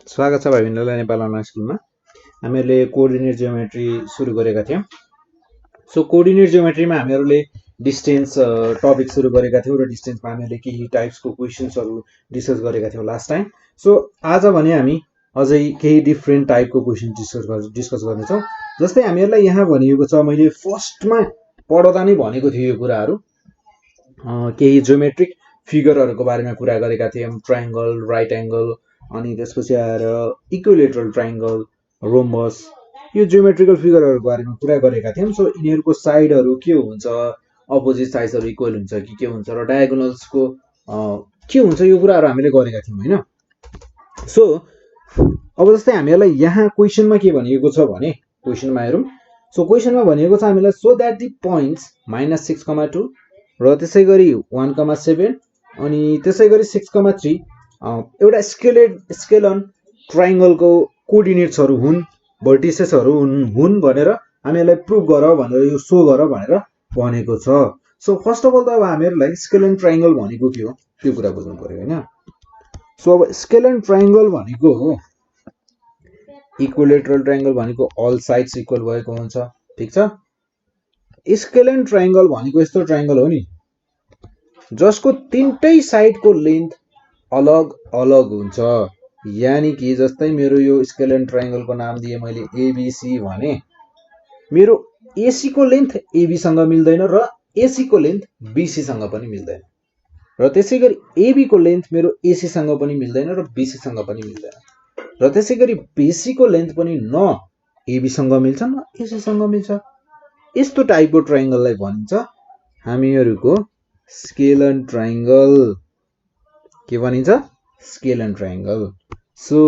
स्वागत छ भाइबन्धुलाई नेपाल अनलाइन स्कुलमा। हामीहरूले कोअर्डिनेट जियोमेट्री सुरु गरेका थियौँ। सो कोअर्डिनेट जियोमेट्रीमा हामीहरूले डिस्टेन्स टपिक सुरु गरेका थियौँ र डिस्टेन्समा हामीहरूले केही टाइप्सको क्वेसन्सहरू डिस्कस गरेका थियौँ लास्ट टाइम। सो आज भने हामी अझै केही डिफ्रेन्ट टाइपको क्वेसन डिस्कस गर्नेछौँ। जस्तै हामीहरूलाई यहाँ भनिएको छ, मैले फर्स्टमा पढ्दा नै भनेको थिएँ यो कुराहरू, केही जियोमेट्रिक फिगरहरूको बारेमा कुरा गरेका थियौँ। ट्रायङ्गल, राइट एङ्गल, अनि त्यसपछि आएर इक्विलेटरल ट्रायङ्गल, रोम्बस, यो जियोमेट्रिकल फिगरहरूको बारेमा कुरा गरेका थियौँ। सो यिनीहरूको साइडहरू के हुन्छ, अपोजिट साइड्सहरू इक्वल हुन्छ कि के हुन्छ, र डायगोनल्सको के हुन्छ, यो कुराहरू हामीले गरेका थियौँ होइन। सो अब जस्तै हामीहरूलाई यहाँ क्वेसनमा के भनिएको छ भने, क्वेसनमा हेरौँ। सो क्वेसनमा भनिएको छ हामीलाई सो द्याट दि पोइन्ट्स -6,2 र त्यसै गरी 1,7 अनि त्यसै गरी 6,3 एउटा स्केलन ट्रायङ्गलको कोअर्डिनेट्सहरू हुन्, भर्टिसेसहरू हुन् भनेर हामीहरूलाई प्रुभ गर भनेर, यो सो गर भनेर भनेको छ। सो फर्स्ट अफ अल त अब हामीहरूलाई स्केलन ट्रायङ्गल भनेको के हो त्यो कुरा बुझ्नु पर्यो होइन। सो अब स्केलन ट्रायङ्गल भनेको हो, इक्विलेटरल ट्रायङ्गल भनेको अल साइड्स इक्वल भएको हुन्छ, ठिक छ। स्केलन ट्रायङ्गल भनेको यस्तो ट्रायङ्गल हो नि जसको तीनटै साइडको लेन्थ अलग अलग हुन्छ। यानी कि जस्तै मेरो यो स्केलन ट्रायङ्गलको नाम दिए मैले एबीसी भने, मेरो एसी को लेन्थ एबी सँग मिल्दैन र एसी को लेन्थ बीसी सँग पनि मिल्दैन, र त्यसै गरी एबी को लेन्थ मेरो एसी सँग पनि मिल्दैन र बीसी सँग पनि मिल्दैन, र त्यसै गरी बीसी को लेन्थ पनि न एबी सँग मिल्छ न एसी सँग मिल्छ। यस्तो टाइपको ट्रायङ्गललाई भनिन्छ हामीहरूको स्केलन ट्रायङ्गल। के भनिन्छ? Scalene triangle. सो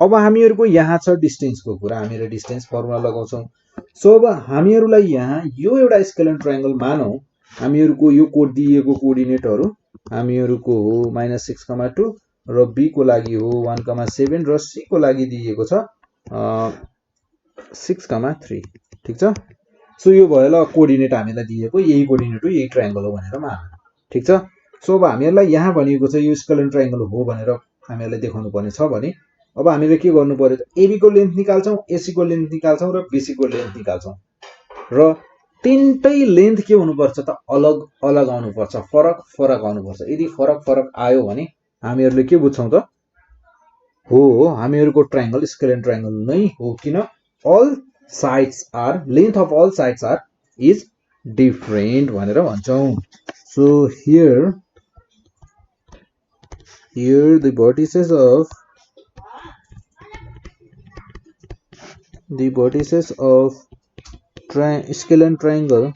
अब हामीहरूको यहाँ छ डिस्टेन्सको कुरा, हामीहरू डिस्टेन्स फर्मुला लगाउँछौँ। सो अब हामीहरूलाई यहाँ यो एउटा स्केलन ट्रायङ्गल मानौँ, हामीहरूको यो कोड दिएको कोअर्डिनेटहरू हामीहरूको हो -6,2 र बी को लागि हो 1,7 र सी को लागि दिएको छ 6,3, ठिक छ। सो यो भयो ल कोअर्डिनेट हामीलाई दिएको, यही कोअर्डिनेट हो, यही ट्रायङ्गल हो भनेर मान, ठिक छ। सो अब हामीहरूलाई यहाँ भनिएको छ यो स्केलन ट्रायङ्गल हो भनेर हामीहरूलाई देखाउनु पर्ने छ भने, अब हामीले के गर्नु पर्यो त, एबी को लेन्थ निकाल्छौँ, एसी को लेन्थ निकाल्छौँ र बीसी को लेन्थ निकाल्छौँ, र तीनटै लेन्थ के हुनुपर्छ त, अलग अलग आउनुपर्छ, फरक फरक आउनुपर्छ। यदि फरक फरक आयो भने हामीहरूले के बुझ्छौँ त, हो हामीहरूको ट्रायङ्गल स्केलन ट्रायङ्गल नै हो, किन all sides are, length of all sides are is different भनेर भन्छौँ। So here the vertices of scalar triangle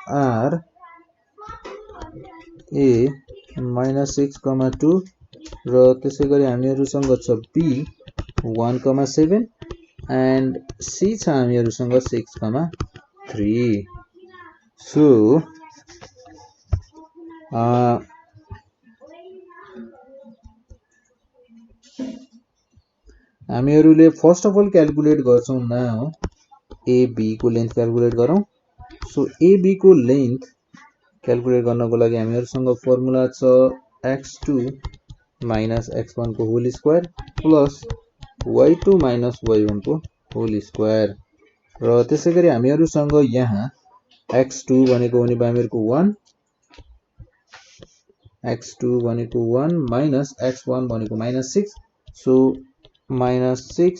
are a -6,2 र त्यसै गरी हामीहरूसँग छ b 1,7 and C छ हामीहरूसँग 6,3। सो हामीहरूले फर्स्ट अफ अल क्याल्कुलेट गर्छौँ नाउ एबी को लेन्थ क्याल्कुलेट गरौँ। सो एबी को लेन्थ क्याल्कुलेट गर्नको लागि हामीहरूसँग फर्मुला छ x2 - x1 को whole square plus y2 - y1 को होल स्क्वायर, र त्यसै गरी हामीहरूसँग यहाँ x2 भनेको हामीहरूको 1, x2 भनेको 1 माइनस x1 भनेको -6, so -6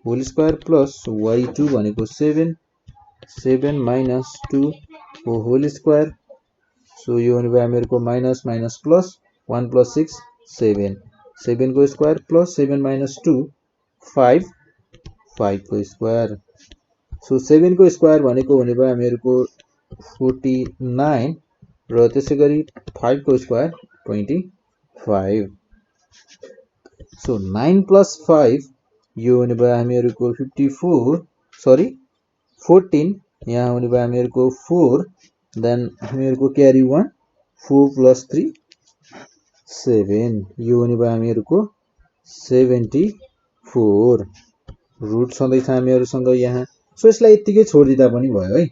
whole square plus y2 भनेको 7 माइनस 2 को होल स्क्वायर। सो यो हामीहरूको माइनस माइनस प्लस 1 + 6 7 को स्क्वायर प्लस 7 - 2 5 को स्क्वायर। सो 7 को स्क्वायर भनेको हामीहरूको 49 र त्यसै गरी 5 को स्क्वायर 25। सो 9 + 5 यो हामीहरूको 14, यहाँ हामीहरूको 4, देन हामीहरूको क्यारी 1 4 + 3 7, यो हामीहरूको 74 रुट छँदैछ हामीहरूसँग यहाँ। सो यसलाई यतिकै छोडिदिँदा पनि भयो है।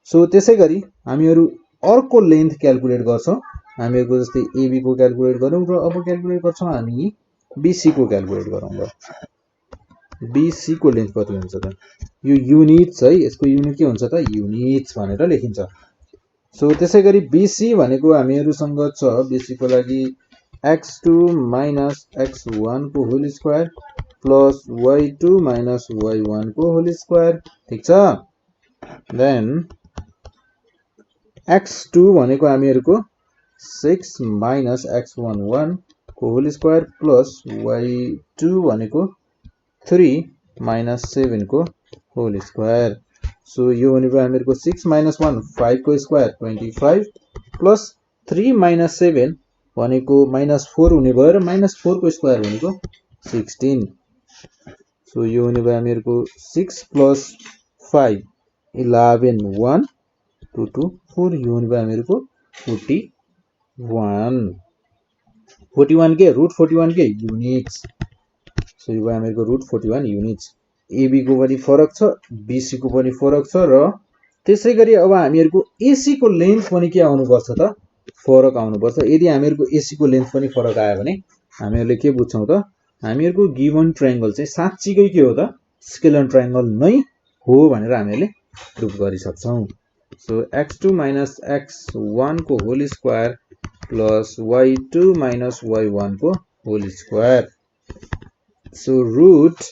सो त्यसैगरी हामीहरु अर्को लेन्थ क्याल्कुलेट गर्छौं हामीहरुको जस्तै AB को क्याल्कुलेट गरौँ र अब क्याल्कुलेट गर्छौं हामी BC को क्याल्कुलेट गरौँ र BC को लेन्थ कति हुन्छ त यो युनिट्स है यसको युनिट के हुन्छ त युनिट्स भनेर लेखिन्छ सो त्यसैगरी BC भनेको हामीहरुसँग छ BC को लागि x2 - x1 को whole square plus y2 - y1 को होल स्क्वायर ठीक छ देन x2 भनेको हामीहरुको 6 - x11 को होल स्क्वायर प्लस y2 भनेको 3 - 7 को होल स्क्वायर सो यो भनेको हामीहरुको 6 - 1 5 को स्क्वायर 25 प्लस 3 - 7 भनेको -4 हुने भयो र -4 को स्क्वायर भनेको 16 सो यो हुने भयो हामीहरुको 6 प्लस 5 11 1 2 2 4 यो हुने भयो हामीहरुको 41 के रुट 41 के युनिट्स सो यो भयो हामीहरुको रुट 41 युनिट्स AB को पनि फरक छ BC को पनि फरक छ र त्यसैगरी अब हामीहरुको AC को लेन्थ पनि के आउनु पर्छ त फरक आउनु पर्छ यदि हामीहरुको AC को लेन्थ पनि फरक आयो भने हामीहरुले के बुझ्छौं त हामीहरुको गिवन ट्रायंगल चाहिँ साच्चीकै के हो त स्केलर ट्रायंगल नै हो भनेर हामीहरुले प्रुफ गरिसक्छौं सो x2 - x1 को whole square plus y2 - y1 को whole square so root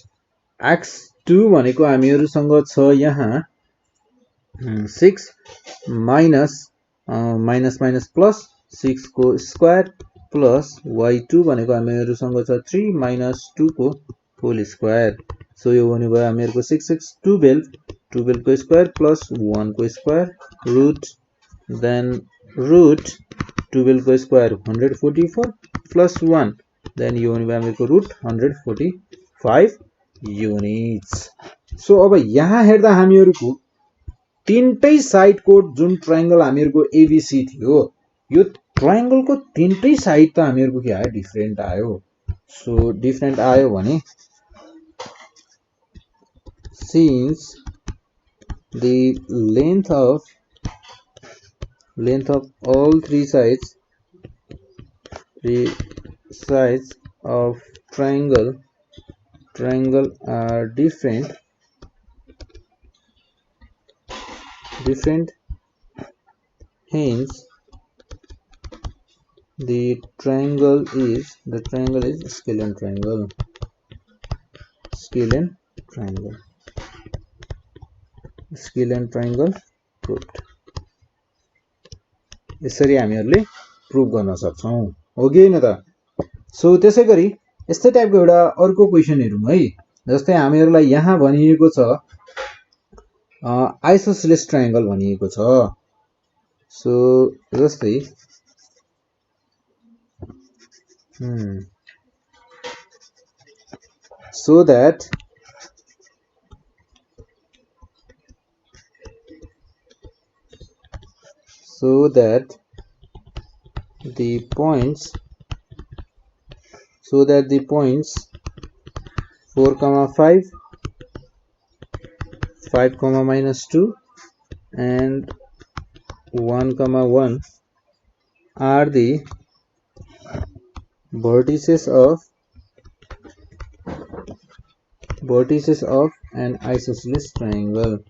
x2 भनेको हामीहरुसँग छ यहाँ 6 माइनस माइनस प्लस 6 को स्क्वायर प्लस y2 भनेको हामीहरुसँग छ 3 - 2 को होल स्क्वायर सो यो हुने भयो हामीहरुको 6 6 12 को स्क्वायर प्लस 1 को स्क्वायर रुट देन रुट 12 को स्क्वायर 144 प्लस 1 देन यो हुने भयो हामीहरुको रुट 145 युनिट्स सो अब यहाँ हेर्दा हामीहरुको तीनटै साइड को जुन ट्रायंगल हामीहरुको ABC थियो यो ट्रायंगल को तीनटै साइड त हामीहरुको के आयो डिफरेन्ट आयो सो डिफरेन्ट आयो भने since the length of all three sides of triangle are different hence the triangle is scalene triangle proved यसरी हामीहरुले प्रुफ गर्न सक्छौं हो कि हैन त सो त्यसैगरी यस्तै टाइपको एउटा अर्को क्वेशन हेरौं है जस्तै हामीहरुलाई यहाँ भनिएको छ आइसोसेलेस ट्रायंगल भनिएको छ सो जस्तै so that the points 4, 5, 5, -2 and 1, 1 are the vertices of an isosceles triangle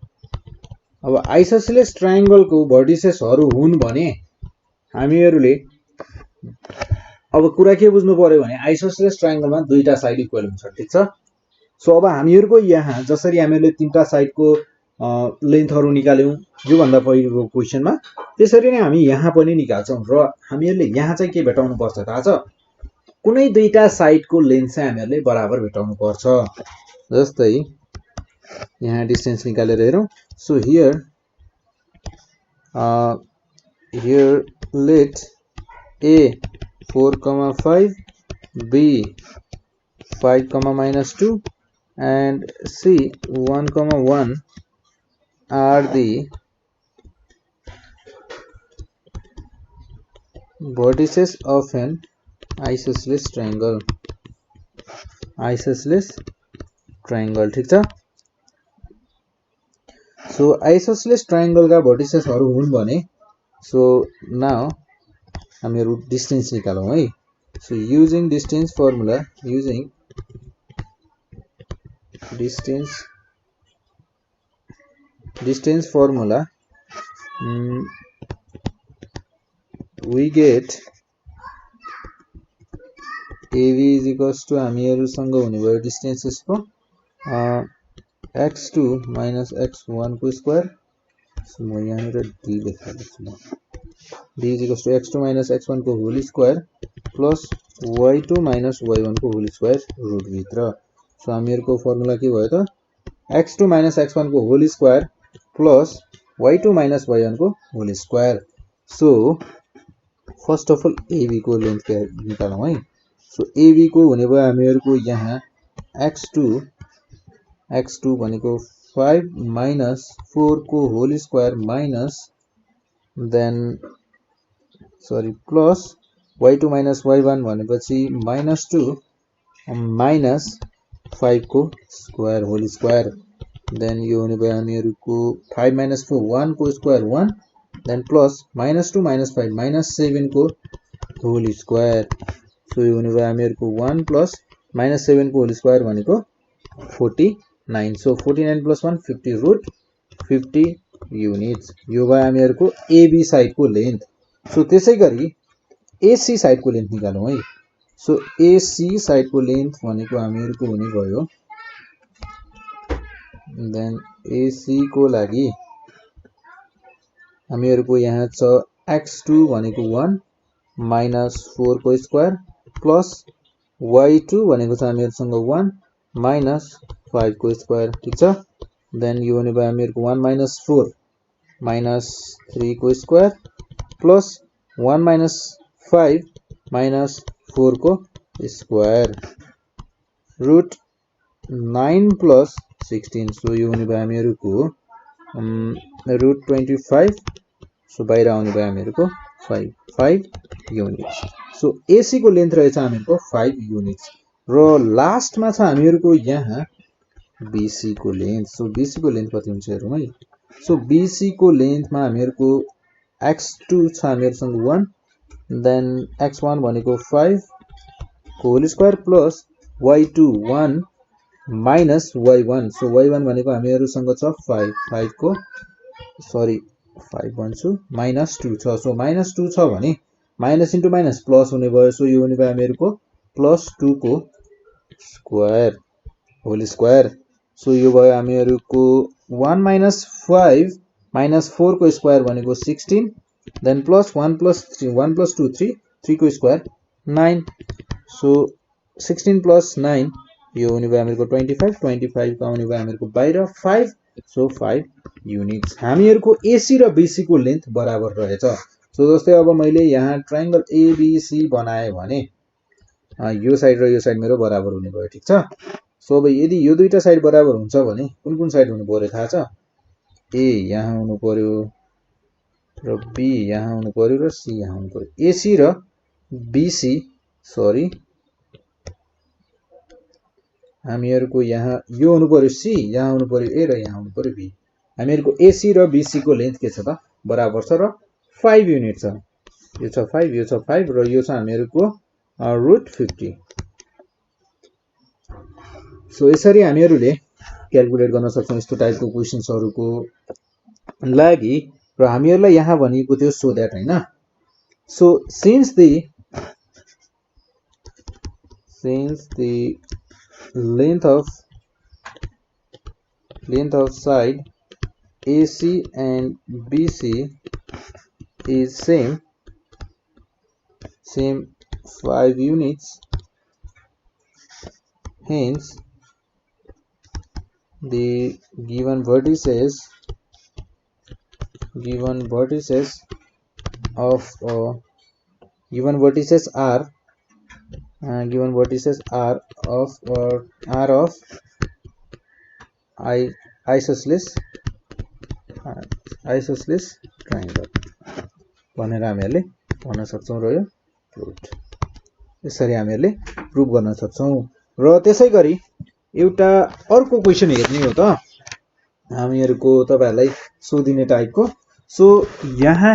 अब आइसोसेलेस ट्रायंगल को भर्टिसेसहरु हुन् भने हामीहरुले अब कुरा के बुझ्नु पर्यो भने आइसोसेलेस ट्रायंगलमा दुईटा साइड इक्वल हुन्छ ठीक छ सो अब हामीहरुको यहाँ जसरी हामीहरुले तीनटा साइडको लेन्थहरु निकाल्यौं यो भन्दा पहिलेको क्वेशनमा त्यसरी नै हामी यहाँ पनि निकाल्छौं र हामीहरुले यहाँ चाहिँ के भेटाउनु पर्छ थाहा छ कुनै दुईटा साइडको लेन्थ चाहिँ हामीहरुले बराबर भेटाउनु पर्छ जस्तै यहाँ डिस्टेन्स निकालेर हेरौं so here let A 4, 5 B 5, -2 and C 1, 1 are the vertices of an isosceles triangle ठीक छ सो आइसोसेलेस ट्रायंगलका भर्टिसेसहरु हुन् भने सो नाउ हामीहरु डिस्टेन्स निकालौं है so using distance formula distance formula we get AB is equals to हामीहरुसँग हुने भयो डिस्टेन्सेसको x2 minus x1 को square so म यहाँनिर d लेखेको छु d is equals to x2 minus x1 को whole square plus y2 minus y1 को whole square root भित्र सो हामीहरुको फर्मुला के भयो त x2 minus x1 को whole square plus y2 minus y1 को whole square so first of all AB को length निकालौं है सो AB को हुने भयो हामीहरुको यहाँ x2 भनेको 5 minus 4 को whole square minus then plus y2 minus y1 भनेपछि -2 माइनस 5 को स्क्वायर होल स्क्वायर देन यो हुने भयो हामीहरुको 5 minus 4 1 को स्क्वायर 1 देन प्लस -2 minus 5 -7 को होल स्क्वायर सो यो हुने भयो हामीहरुको 1 प्लस -7 को होल स्क्वायर भनेको 49 सो 49 plus 1 50 root 50 युनिट्स यो भयो हामीहरुको AB साइड को लेन्थ सो त्यसैगरी AC साइड को लेन्थ निकालौं है सो AC साइड को लेन्थ भनेको हामीहरुको हुने भयो देन AC को लागि हामीहरुको यहाँ छ x2 भनेको 1 minus 4 को स्क्वायर प्लस y2 भनेको छ हामीहरुसँग 1 minus 5 को स्क्वायर ठीक छ देन यो हुने भयो हामीहरुको 1 minus 4 minus 3 को स्क्वायर प्लस 1 minus 5 minus 4 को स्क्वायर रुट 9 plus 16 सो यो हुने भयो हामीहरुको रुट 25 सो बाहिर आउने भयो हामीहरुको 5 युनिट्स सो AC को लेन्थ रहेछ हामीहरुको 5 युनिट्स र लास्ट मा छ हामीहरुको यहाँ BC को लेन्थ सो BC को लेन्थ कति हुन्छ हेरौं है सो BC को लेन्थ मा हामीहरुको x2 छ हामीहरुसँग 1 देन x1 भनेको 5 को whole square plus y2 1 minus y1 so y1 भनेको हामीहरुसँग छ 5 को 5 भन्छु -2 छ सो -2 छ भने माइनस इन्टु माइनस प्लस हुने भयो सो यो हुने भयो हामीहरुको +2 को स्क्वायर होल स्क्वायर सो यो भयो हामीहरुको 1 minus 5 minus 4 को स्क्वायर भनेको 16 देन प्लस 1 plus 3 1 plus 2 3 को स्क्वायर 9 सो 16 plus 9 यो हुने भयो हामीहरुको 25 का हुने भयो हामीहरुको बाहिर 5 सो 5 युनिट्स हामीहरुको AC र BC को लेन्थ बराबर रहेछ सो जस्तै अब मैले यहाँ ट्रायंगल ABC बनाए भने यो साइड र यो साइड मेरो बराबर हुने भयो ठीक छ सो अब यदि यो दुईटा साइड बराबर हुन्छ भने कुन साइड हुनु पर्यो थाहा छ A यहाँ हुनु पर्यो र B यहाँ हुनु पर्यो र C यहाँ हुनु पर्यो AC र BC हामीहरुको यहाँ यो हुनु पर्यो C यहाँ हुनु पर्यो A र यहाँ हुनु पर्यो B हामीहरुको AC र BC को लेन्थ के छ त बराबर छ र 5 युनिट छ यो छ 5 र यो छ हामीहरुको रुट 50 सो यसरी हामीहरुले क्याल्कुलेट गर्न सक्छौं यस्तो टाइपको क्वेशन्सहरुको लागि र हामीहरुलाई यहाँ भनिएको थियो सो दैट हैन so since the length of side AC and BC is same 5 units hence the given vertices are of isosceles triangle भनेर हामीहरुले भन्न सक्छौं र यो प्रुफ यसरी हामीहरुले प्रुफ गर्न सक्छौं र त्यसैगरी एउटा अर्को क्वेशन हेर्ने हो त हामीहरूको तपाईँहरूलाई सोधिने टाइपको। सो यहाँ